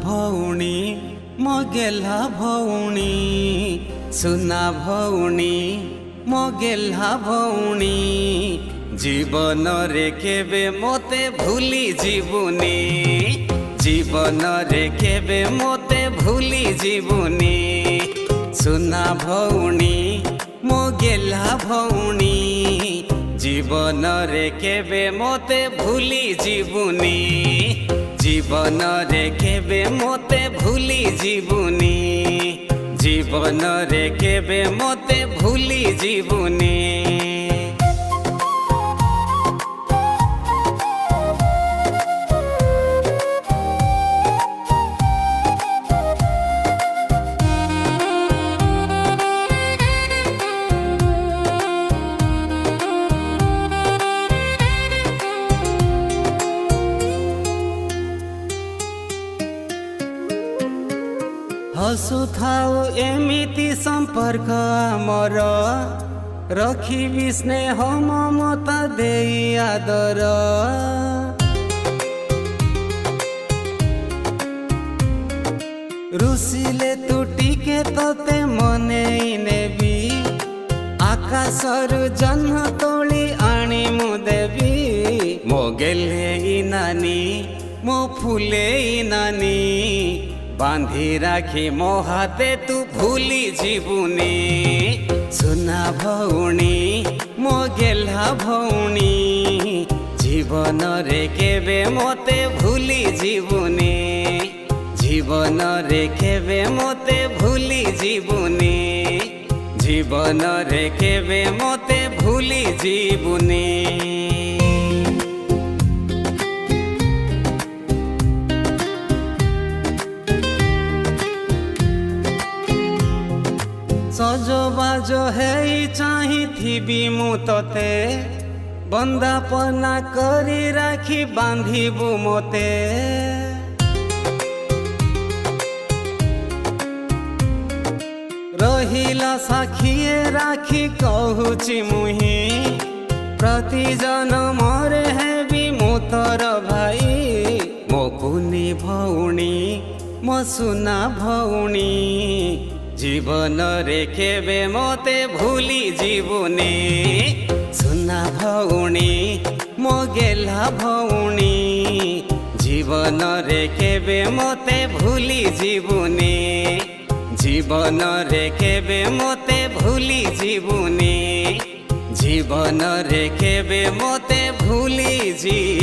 भौणी मो गेल्हा भौणी सुना भौणी मो गेल्हा भौणी जीवन रे केबे मोते भूली जीवनी जीवन रे केबे मोते भूली जीवनी सुना भौणी मो गेल्हा भौणी जीवन रे केबे मोते भूली जीवनी जीवन रे केबे मोते भूली जीवनी जीवन रे केबे मोते भूली जीवनी हसुथाउ एमिति संपर्क आमर रखिबि स्नेह ममता देई आदर रुसिले तू टिके तोते मनेई नेबी आकाशरु जन्म तोली आनी मु देबी मो गेल्हे नानी मो फुले नानी बांधी राखी मो हाथे तू भूली जीवनी सुना भौणी मो गेल्हा भौणी जीवन रे केबे मोते भूली जीवनी जीवन रे केबे मोते भूली जीवनी जीवन रे केबे मोते भूली जीवनी सजबाज हेई चाहिथिबी मु तोते बंदापना करी राखी बांधिबु मोते रहिला साखिए राखी कहूची मुही प्रति जन्म रे हेबी मु तोर भाई मो कुनी भौणी मो सुना भौणी जीवन रे केबे मोते भूली जीवनी सुना भौणी मो गेल्हा भौणी जीवन रे केबे मोते भूली जीवनी जीवन रे केबे मोते भूली जीवनी जीवन रे केबे मोते भूली जीवनी।